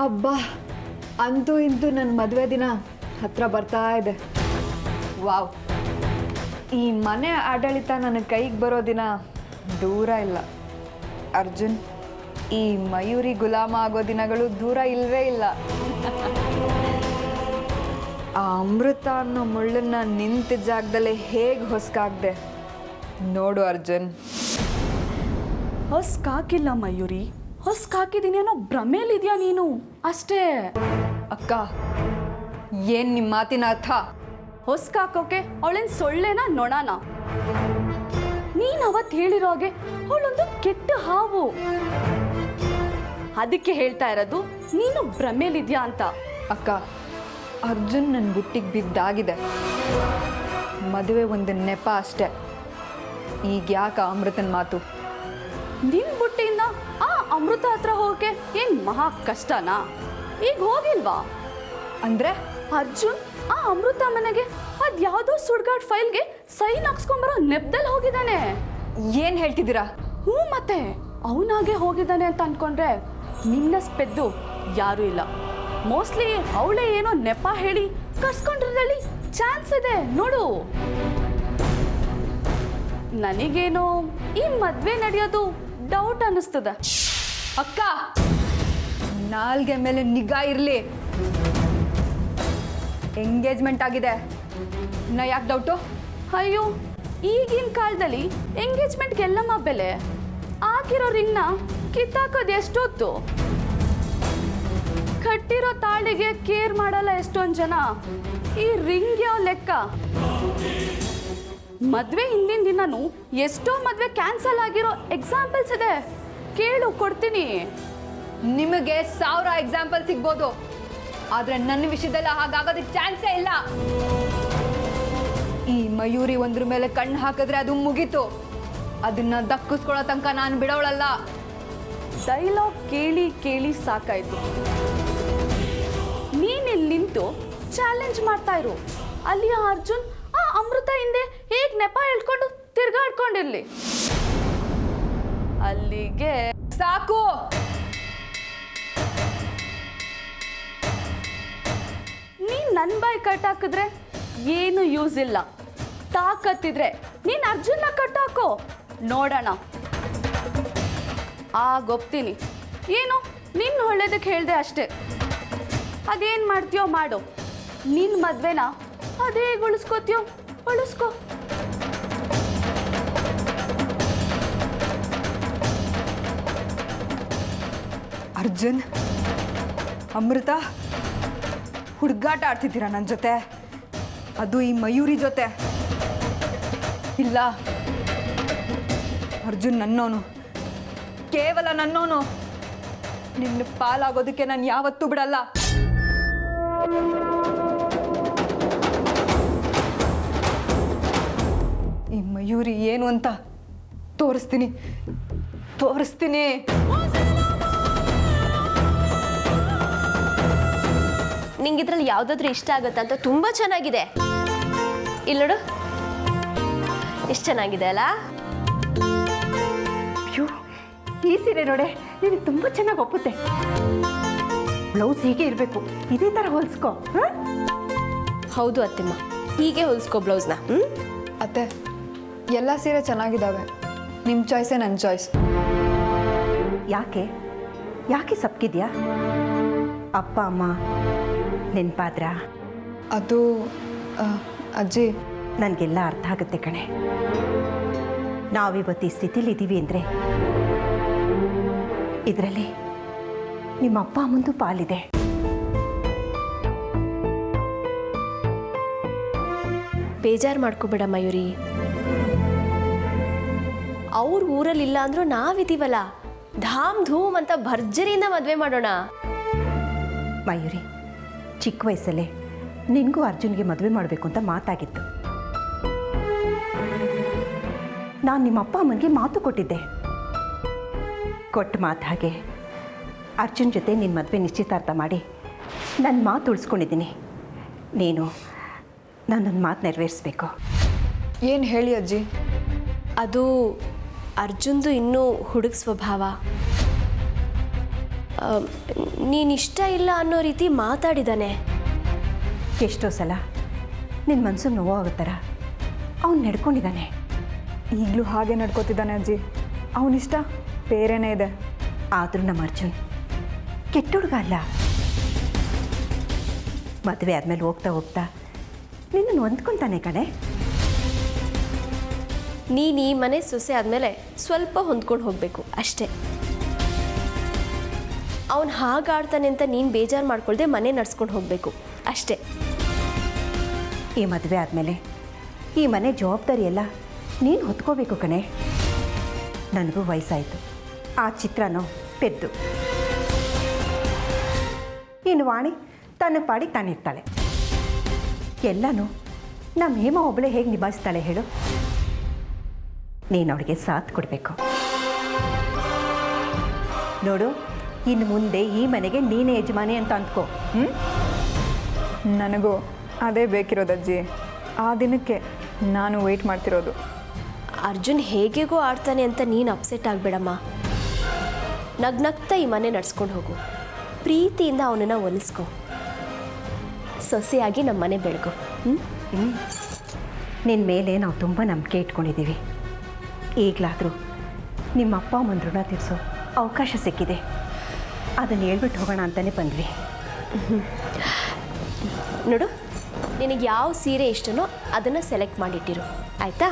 ಅಬ್ಬಾ, ಅಂತೂ ಇಂತೂ ನನ್ನ ಮದುವೆ ದಿನ ಹತ್ರ ಬರ್ತಾ ಇದೆ. ವಾವ್, ಈ ಮನೆ ಆಡಳಿತ ನನ್ನ ಕೈಗೆ ಬರೋ ದಿನ ದೂರ ಇಲ್ಲ. ಅರ್ಜುನ್, ಈ ಮಯೂರಿ ಗುಲಾಮ ಆಗೋ ದಿನಗಳು ದೂರ ಇಲ್ಲವೇ ಇಲ್ಲ. ಆ ಅಮೃತ ಅನ್ನೋ ಮುಳ್ಳನ್ನ ನಿಂತ ಜಾಗದಲ್ಲೇ ಹೇಗೆ ಹೊಸ್ಕಾಗ್ದೆ ನೋಡು ಅರ್ಜುನ್. ಹೊಸ್ಕಾಕಿಲ್ಲ ಮಯೂರಿ, ಹೊಸ್ಕಾಕಿದ್ದೀನಿ ಅನ್ನೋ ಭ್ರಮೇಲಿದ್ಯಾ ನೀನು ಅಷ್ಟೇ. ಅಕ್ಕ, ಏನ್ ನಿಮ್ಮ ಮಾತಿನ ಅರ್ಥ? ಹೊಸ್ಕಾಕೋಕೆ ಅವಳೇನ್ ಸೊಳ್ಳೆನ ನೊಣನ? ನೀನ್ ಅವತ್ತು ಹೇಳಿರೋ ಹಾಗೆ ಅವಳೊಂದು ಕೆಟ್ಟ ಹಾವು. ಅದಕ್ಕೆ ಹೇಳ್ತಾ ಇರೋದು ನೀನು ಭ್ರಮೇಲಿದ್ಯಾ ಅಂತ. ಅಕ್ಕ, ಅರ್ಜುನ್ ನನ್ನ ಬುಟ್ಟಿಗೆ ಬಿದ್ದಾಗಿದೆ. ಮದುವೆ ಒಂದು ನೆಪ ಅಷ್ಟೆ. ಈಗ ಯಾಕೆ ಅಮೃತನ ಮಾತು? ನಿನ್ ಬುಟ್ಟಿಯಿಂದ ಆ ಅಮೃತ ಹತ್ರ ಹೋಗಕ್ಕೆ ಏನ್ ಮಹಾ ಕಷ್ಟನಾ? ಈಗ ಹೋಗಿಲ್ವಾ? ಅಂದ್ರೆ ಅರ್ಜುನ್ ಆ ಅಮೃತ ಮನೆಗೆ ಅದ್ಯಾವುದೋ ಸುಡ್ಗಾಡ್ ಫೈಲ್ಗೆ ಸೈನ್ ಹಾಕ್ಸ್ಕೊಂಬರೋ ನೆಪದಲ್ಲಿ ಹೋಗಿದ್ದಾನೆ. ಏನ್ ಹೇಳ್ತಿದ್ದೀರಾ? ಹ್ಞೂ, ಮತ್ತೆ ಅವನಾಗೆ ಹೋಗಿದ್ದಾನೆ ಅಂತ ಅನ್ಕೊಂಡ್ರೆ ನಿನ್ನ ಸ್ಪೆದ್ದು ಯಾರೂ ಇಲ್ಲ. ಮೋಸ್ಟ್ಲಿ ಅವಳೇ ಏನೋ ನೆಪ ಹೇಳಿ ಕರ್ಸ್ಕೊಂಡಿರೋದ್ರಲ್ಲಿ ಚಾನ್ಸ್ ಇದೆ ನೋಡು. ನನಗೇನೋ ಈ ಮದ್ವೆ ನಡೆಯೋದು ಡೌಟ್ ಅನ್ನಿಸ್ತದೆ. ಅಕ್ಕ, ನಾಲ್ಗೆ ಮೇಲೆ ನಿಗಾ ಇರಲಿ. ಎಂಗೇಜ್ಮೆಂಟ್ ಆಗಿದೆ, ನಾ ಯಾಕೆ ಡೌಟು? ಅಯ್ಯೋ, ಈಗಿನ ಕಾಲದಲ್ಲಿ ಎಂಗೇಜ್ಮೆಂಟ್ಗೆ ಎಲ್ಲಮ್ಮ ಬೆಲೆ. ಹಾಕಿರೋ ರಿಂಗ್ನ ಕಿತ್ತಾಕೋದು ಎಷ್ಟೊತ್ತು? ಕಟ್ಟಿರೋ ತಾಳಿಗೆ ಕೇರ್ ಮಾಡಲ್ಲ ಎಷ್ಟೊಂದು ಜನ. ಈ ರಿಂಗ್ ಯಾವ ಲೆಕ್ಕ? ಮದುವೆ ಹಿಂದಿನ ದಿನನೂ ಎಷ್ಟೋ ಮದುವೆ ಕ್ಯಾನ್ಸಲ್ ಆಗಿರೋ ಎಕ್ಸಾಂಪಲ್ಸ್ ಇದೆ, ಕೇಳು, ಕೊಡ್ತೀನಿ. ನಿಮಗೆ 1000 ಎಕ್ಸಾಂಪಲ್ ಸಿಗ್ಬೋದು, ಆದ್ರೆ ನನ್ನ ವಿಷಯದಲ್ಲಿ ಹಾಗಾಗೋದಕ್ಕೆ ಚಾನ್ಸೇ ಇಲ್ಲ. ಈ ಮಯೂರಿ ಒಂದ್ರ ಮೇಲೆ ಕಣ್ಣು ಹಾಕಿದ್ರೆ ಅದು ಮುಗೀತು. ಅದನ್ನ ದಕ್ಕಿಸ್ಕೊಳ್ಳೋ ತನಕ ನಾನು ಬಿಡೋಳಲ್ಲ. ಡೈಲಾಗ್ ಕೇಳಿ ಕೇಳಿ ಸಾಕಾಯ್ತು. ನೀನಿಲ್ಲಿ ನಿಂತು ಚಾಲೆಂಜ್ ಮಾಡ್ತಾ ಇರು. ಅಲ್ಲಿ ಅರ್ಜುನ್ ಆ ಅಮೃತ ಹಿಂದೆ ಹೇಗೆ ನೆಪ ಹೇಳ್ಕೊಂಡು ತಿರ್ಗಾಡ್ಕೊಂಡಿರ್ಲಿ. ಅಲ್ಲಿಗೆ ಸಾಕು. ನೀನ್ ನನ್ನ ಬಾಯಿ ಕಟ್ ಹಾಕಿದ್ರೆ ಏನು ಯೂಸ್ ಇಲ್ಲ. ತಾಕತ್ತಿದ್ರೆ ನೀನ್ ಅರ್ಜುನ್ನ ಕಟ್ಟಾಕೋ, ನೋಡೋಣ. ಆಗೊಪ್ತೀನಿ. ಏನು ನಿನ್ನ ಒಳ್ಳೇದಕ್ಕೆ ಹೇಳ್ದೆ ಅಷ್ಟೇ. ಅದೇನು ಮಾಡ್ತೀಯೋ ಮಾಡು. ನಿನ್ನ ಮದ್ವೆನ ಅದೇ ಉಳಿಸ್ಕೋತೀಯೋ ಉಳಿಸ್ಕೋ. ಅರ್ಜುನ್, ಅಮೃತ, ಹುಡುಗಾಟ ಆಡ್ತಿದ್ದೀರಾ ನನ್ನ ಜೊತೆ? ಅದು ಈ ಮಯೂರಿ ಜೊತೆ? ಇಲ್ಲ, ಅರ್ಜುನ್ ನನ್ನೋನು, ಕೇವಲ ನನ್ನೋನು. ನಿನ್ನ ಪಾಲಾಗೋದಕ್ಕೆ ನಾನು ಯಾವತ್ತೂ ಬಿಡಲ್ಲ. ಈ ಮಯೂರಿ ಏನು ಅಂತ ತೋರಿಸ್ತೀನಿ. ನಿಂಗೆ ಇದ್ರಲ್ಲಿ ಯಾವುದಾದ್ರೂ ಇಷ್ಟ ಆಗುತ್ತೆ ಅಂತ ತುಂಬ ಚೆನ್ನಾಗಿದೆ. ಇಲ್ಲಿ ನೋಡು, ಎಷ್ಟು ಚೆನ್ನಾಗಿದೆ ಅಲ್ಲ? ಅಯ್ಯೋ, ಈ ಸೀರೆ ನೋಡೆ, ನಿನಗೆ ತುಂಬ ಚೆನ್ನಾಗಿ ಒಪ್ಪುತ್ತೆ. ಬ್ಲೌಸ್ ಹೀಗೆ ಇರಬೇಕು, ಇದೇ ಥರ ಹೊಲಿಸ್ಕೋ. ಹೌದು ಅತ್ತಿಮ್ಮ, ಹೀಗೆ ಹೊಲಿಸ್ಕೋ ಬ್ಲೌಸ್ನ. ಅತ್ತೆ, ಎಲ್ಲ ಸೀರೆ ಚೆನ್ನಾಗಿದ್ದಾವೆ. ನಿಮ್ಮ ಚಾಯ್ಸೇ ನನ್ನ ಚಾಯ್ಸ್. ಯಾಕೆ ಸಪ್ಕಿದ್ಯಾ? ಅಪ್ಪ ಅಮ್ಮ ನೆನ್ಪಾದ್ರ? ಅದು ಅಜ್ಜಿ, ನನಗೆಲ್ಲ ಅರ್ಥ ಆಗುತ್ತೆ ಕಣೆ. ನಾವಿವತ್ತು ಈ ಸ್ಥಿತಿಲಿದ್ದೀವಿ ಅಂದರೆ ಇದರಲ್ಲಿ ನಿಮ್ಮ ಅಪ್ಪ ಅಮ್ಮಂದು ಪಾಲಿದೆ. ಬೇಜಾರು ಮಾಡ್ಕೋಬೇಡ ಮಯೂರಿ. ಅವ್ರ ಊರಲ್ಲಿಲ್ಲ ಅಂದ್ರೂ ನಾವಿದ್ದೀವಲ್ಲ, ಧಾಮ್ ಧೂಮ್ ಅಂತ ಭರ್ಜರಿಯಿಂದ ಮದುವೆ ಮಾಡೋಣ. ಮಯೂರಿ, ಚಿಕ್ಕ ವಯಸ್ಸಲ್ಲೇ ನಿನಗೂ ಅರ್ಜುನ್ಗೆ ಮದುವೆ ಮಾಡಬೇಕು ಅಂತ ಮಾತಾಗಿತ್ತು. ನಾನು ನಿಮ್ಮ ಅಪ್ಪ ಅಮ್ಮನಿಗೆ ಮಾತು ಕೊಟ್ಟಿದ್ದೆ. ಕೊಟ್ಟ ಮಾತು ಹಾಗೆ ಅರ್ಜುನ್ ಜೊತೆ ನಿನ್ನ ಮದುವೆ ನಿಶ್ಚಿತಾರ್ಥ ಮಾಡಿ ನನ್ನ ಮಾತು ಉಳಿಸ್ಕೊಂಡಿದ್ದೀನಿ. ನೀನು ನನ್ನೊಂದು ಮಾತು ನೆರವೇರಿಸ್ಬೇಕು. ಏನು ಹೇಳಿ ಅಜ್ಜಿ? ಅದು ಅರ್ಜುನ್ದು ಇನ್ನೂ ಹುಡುಗ ಸ್ವಭಾವ. ನೀನಿಷ್ಟ ಇಲ್ಲ ಅನ್ನೋ ರೀತಿ ಮಾತಾಡಿದ್ದಾನೆ. ಎಷ್ಟೋ ಸಲ ನಿನ್ನ ಮನಸ್ಸಿಗೆ ನೋವಾಗೋ ಥರ ಅವ್ನು ನಡ್ಕೊಂಡಿದ್ದಾನೆ. ಈಗಲೂ ಹಾಗೆ ನಡ್ಕೋತಿದ್ದಾನೆ ಅಜ್ಜಿ. ಅವನಿಷ್ಟ ಬೇರೆನೇ ಇದೆ. ಆದರೂ ನಮ್ಮ ಅರ್ಜುನ್ ಕೆಟ್ಟ ಹುಡುಗ ಅಲ್ಲ. ಮದುವೆ ಆದಮೇಲೆ ಹೋಗ್ತಾ ಹೋಗ್ತಾ ನಿನ್ನನ್ನು ಹೊಂದ್ಕೊತಾನೆ ಕಣೆ. ನೀನು ಈ ಮನೆ ಸೊಸೆ ಆದಮೇಲೆ ಸ್ವಲ್ಪ ಹೊಂದ್ಕೊಂಡು ಹೋಗಬೇಕು ಅಷ್ಟೇ. ಅವನು ಹಾಗಾಡ್ತಾನೆ ಅಂತ ನೀನು ಬೇಜಾರು ಮಾಡ್ಕೊಳ್ದೆ ಮನೆ ನಡ್ಸ್ಕೊಂಡು ಹೋಗಬೇಕು ಅಷ್ಟೇ. ಈ ಮದುವೆ ಆದಮೇಲೆ ಈ ಮನೆ ಜವಾಬ್ದಾರಿ ಎಲ್ಲ ನೀನು ಹೊತ್ಕೋಬೇಕು ಕಣೆ. ನನಗೂ ವಯಸ್ಸಾಯಿತು, ಆ ಚಿತ್ರನೋ ಪೆದ್ದು. ಇನ್ನು ವಾಣಿ ತನ್ನ ಪಾಡಿಗೆ ತಾನಿರ್ತಾಳೆ. ಎಲ್ಲನೂ ನಮ್ಮ ಹೇಮ ಒಬ್ಬಳೇ ಹೇಗೆ ನಿಭಾಯಿಸ್ತಾಳೆ ಹೇಳು? ನೀನು ಅವಳಿಗೆ ಸಾಥ್ ಕೊಡಬೇಕು. ನೋಡು, ಇನ್ನು ಮುಂದೆ ಈ ಮನೆಗೆ ನೀನೇ ಯಜಮಾನಿ ಅಂತ ಅಂದ್ಕೋ. ನನಗೂ ಅದೇ ಬೇಕಿರೋದಜ್ಜಿ. ಆ ದಿನಕ್ಕೆ ನಾನು ವೆಯ್ಟ್ ಮಾಡ್ತಿರೋದು. ಅರ್ಜುನ್ ಹೇಗೆಗೋ ಆಡ್ತಾನೆ ಅಂತ ನೀನು ಅಪ್ಸೆಟ್ ಆಗಬೇಡಮ್ಮ. ನಗ್ನಗ್ತಾ ಈ ಮನೆ ನಡ್ಸ್ಕೊಂಡು ಹೋಗು. ಪ್ರೀತಿಯಿಂದ ಅವನನ್ನು ಒಲಿಸ್ಕೊ. ಸೊಸೆಯಾಗಿ ನಮ್ಮ ಮನೆ ಬೆಳಗು. ನಿನ್ನ ಮೇಲೆ ನಾವು ತುಂಬ ನಂಬಿಕೆ ಇಟ್ಕೊಂಡಿದ್ದೀವಿ. ಈಗಲಾದರೂ ನಿಮ್ಮ ಅಪ್ಪ ಅಮ್ಮನ ಋಣ ತೀರಿಸೋ ಅವಕಾಶ ಸಿಕ್ಕಿದೆ. ಅದನ್ನು ಹೇಳ್ಬಿಟ್ಟು ಹೋಗೋಣ ಅಂತಲೇ ಬಂದ್ವಿ. ನೋಡು, ನಿನಗೆ ಯಾವ ಸೀರೆ ಇಷ್ಟನೋ ಅದನ್ನು ಸೆಲೆಕ್ಟ್ ಮಾಡಿಟ್ಟಿರು, ಆಯಿತಾ?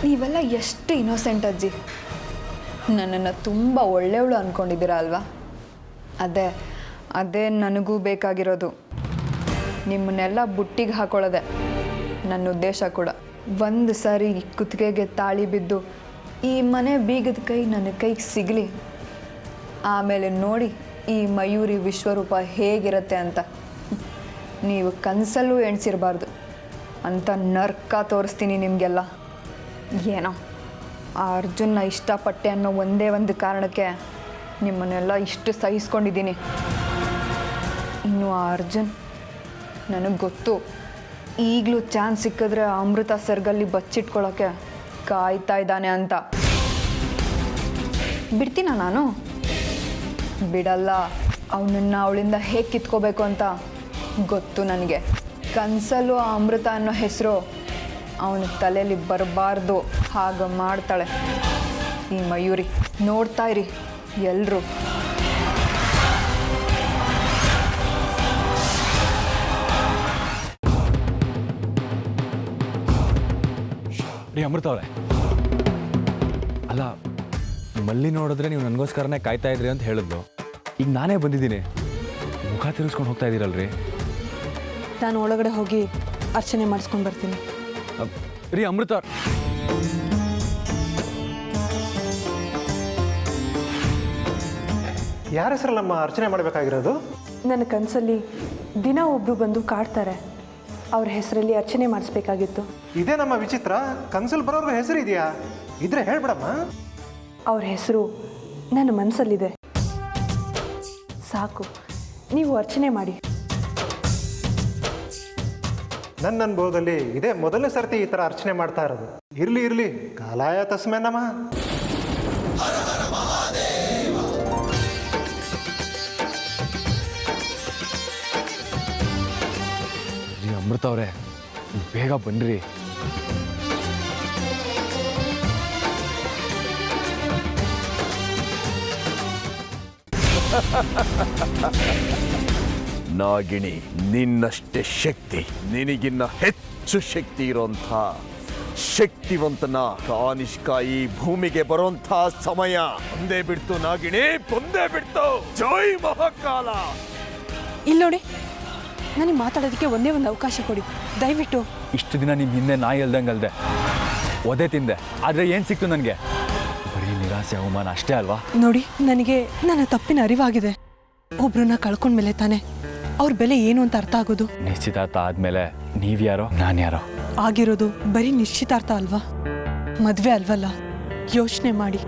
ನೀವೆಲ್ಲ ಎಷ್ಟು ಇನ್ನೋಸೆಂಟ್ ಅಜ್ಜಿ. ನನ್ನನ್ನು ತುಂಬ ಒಳ್ಳೆಯವಳು ಅಂದ್ಕೊಂಡಿದ್ದೀರಾ ಅಲ್ವಾ? ಅದೇ ನನಗೂ ಬೇಕಾಗಿರೋದು. ನಿಮ್ಮನ್ನೆಲ್ಲ ಬುಟ್ಟಿಗೆ ಹಾಕೊಳ್ಳೋದೆ ನನ್ನ ಉದ್ದೇಶ ಕೂಡ. ಒಂದು ಸಾರಿ ಕುತ್ತಿಗೆಗೆ ತಾಳಿ ಬಿದ್ದು ಈ ಮನೆ ಬೀಗದ ಕೈ ನನ್ನ ಕೈಗೆ ಸಿಗಲಿ, ಆಮೇಲೆ ನೋಡಿ ಈ ಮಯೂರಿ ವಿಶ್ವರೂಪ ಹೇಗಿರುತ್ತೆ ಅಂತ. ನೀವು ಕನಸಲ್ಲೂ ಎಣಿಸಿರಬಾರ್ದು ಅಂತ ನರ್ಕ ತೋರಿಸ್ತೀನಿ ನಿಮಗೆಲ್ಲ. ಏನೋ ಆ ಅರ್ಜುನ್ನ ಇಷ್ಟಪಟ್ಟೆ ಅನ್ನೋ ಒಂದೇ ಒಂದು ಕಾರಣಕ್ಕೆ ನಿಮ್ಮನ್ನೆಲ್ಲ ಇಷ್ಟು ಸಹಿಸ್ಕೊಂಡಿದ್ದೀನಿ. ಇನ್ನು ಆ ಅರ್ಜುನ್ ನನಗೆ ಗೊತ್ತು, ಈಗಲೂ ಚಾನ್ಸ್ ಸಿಕ್ಕಿದ್ರೆ ಅಮೃತ ಸರ್ಗಲ್ಲಿ ಬಚ್ಚಿಟ್ಕೊಳ್ಳೋಕ್ಕೆ ಕಾಯ್ತಾ ಇದ್ದಾನೆ ಅಂತ. ಬಿಡ್ತೀನ ನಾನು? ಬಿಡಲ್ಲ. ಅವನನ್ನು ಅವಳಿಂದ ಹೇಗೆ ಕಿತ್ಕೋಬೇಕು ಅಂತ ಗೊತ್ತು ನನಗೆ. ಕನಸಲ್ಲೂ ಆ ಅಮೃತ ಅನ್ನೋ ಹೆಸರು ಅವನ ತಲೆಯಲ್ಲಿ ಬರಬಾರ್ದು, ಹಾಗೆ ಮಾಡ್ತಾಳೆ ಈ ಮಯೂರಿ. ನೋಡ್ತಾ ಇರಿ ಎಲ್ಲರೂ. ರೀ ಅಮೃತ ಅವರೇ, ಅಲ್ಲ ಮಲ್ಲಿ ನೋಡಿದ್ರೆ ನೀವು ನನಗೋಸ್ಕರನೇ ಕಾಯ್ತಾ ಇದ್ರಿ ಅಂತ ಹೇಳಿದ್ಲು. ಈಗ ನಾನೇ ಬಂದಿದ್ದೀನಿ, ಮುಖ ತಿರ್ಸ್ಕೊಂಡು ಹೋಗ್ತಾ ಇದ್ದೀರಲ್ರಿ? ನಾನು ಒಳಗಡೆ ಹೋಗಿ ಅರ್ಚನೆ ಮಾಡಿಸ್ಕೊಂಡು ಬರ್ತೀನಿ. ರೀ ಅಮೃತ ಅವ್ರ, ಯಾರ ಹೆಸರಲ್ಲಮ್ಮ ಅರ್ಚನೆ ಮಾಡಬೇಕಾಗಿರೋದು? ನನ್ನ ಕನಸಲ್ಲಿ ದಿನ ಒಬ್ಬರು ಬಂದು ಕಾಡ್ತಾರೆ. ಅವ್ರ ಹೆಸರಲ್ಲಿ ಅರ್ಚನೆ ಮಾಡಿಸ್ಬೇಕಾಗಿತ್ತು. ಇದೇ ನಮ್ಮ ವಿಚಿತ್ರ. ಕನ್ಸಲ್ಲಿ ಬರೋರ್ಗ ಹೆಸರು ಇದೆಯಾ? ಇದ್ರೆ ಹೇಳ್ಬಿಡಮ್ಮ. ಅವ್ರ ಹೆಸರು ನನ್ನ ಮನಸ್ಸಲ್ಲಿದೆ. ಸಾಕು, ನೀವು ಅರ್ಚನೆ ಮಾಡಿ. ನನ್ನ ಅನುಭವದಲ್ಲಿ ಇದೇ ಮೊದಲನೇ ಸರ್ತಿ ಈ ಥರ ಅರ್ಚನೆ ಮಾಡ್ತಾ ಇರೋದು. ಇರಲಿ ಕಾಲಾಯ ತಸ್ಮೆ ನಮಃ. ರೀ ಅಮೃತ ಅವರೇ, ಬೇಗ ಬನ್ನಿರಿ. ನಾಗಿಣಿ, ನಿನ್ನಷ್ಟೇ ಶಕ್ತಿ, ನಿನಗಿನ್ನ ಹೆಚ್ಚು ಶಕ್ತಿ ಇರೋಂಥ ಶಕ್ತಿವಂತನ ಕಾನಿಷ್ಕ ಈ ಭೂಮಿಗೆ ಬರೋಂಥ ಸಮಯ ಬಂದೇ ಬಿಡ್ತು. ನಾಗಿಣಿ, ಬಂದೇ ಬಿಡ್ತು. ಜೈ ಮಹಾಕಾಲ. ಇಲ್ಲಿ ನೋಡಿ, ನನಗೆ ಮಾತಾಡೋದಕ್ಕೆ ಒಂದೇ ಒಂದು ಅವಕಾಶ ಕೊಡಿ ದಯವಿಟ್ಟು. ಇಷ್ಟು ದಿನ ನಿಮ್ಮ ಹಿಂದೆ ನಾಯಿ ಅಲ್ದಂಗಲ್ದೆ ಒದೆ ತಿಂದೆ, ಆದರೆ ಏನು ಸಿಕ್ತು ನನಗೆ? ಬರೀ ನಿರಾಸೆ, ಅವಮಾನ ಅಷ್ಟೇ ಅಲ್ವಾ? ನೋಡಿ, ನನಗೆ ನನ್ನ ತಪ್ಪಿನ ಅರಿವಾಗಿದೆ. ಒಬ್ರನ್ನ ಕಳ್ಕೊಂಡ್ಮೇಲೆ ತಾನೆ ಅವ್ರ ಬೆಲೆ ಏನು ಅಂತ ಅರ್ಥ ಆಗೋದು. ನಿಶ್ಚಿತಾರ್ಥ ಆದಮೇಲೆ ನೀವ್ಯಾರೋ ನಾನ್ಯಾರೋ? ಆಗಿರೋದು ಬರೀ ನಿಶ್ಚಿತಾರ್ಥ ಅಲ್ವಾ, ಮದುವೆ ಅಲ್ವಲ್ಲ. ಯೋಚನೆ ಮಾಡಿ.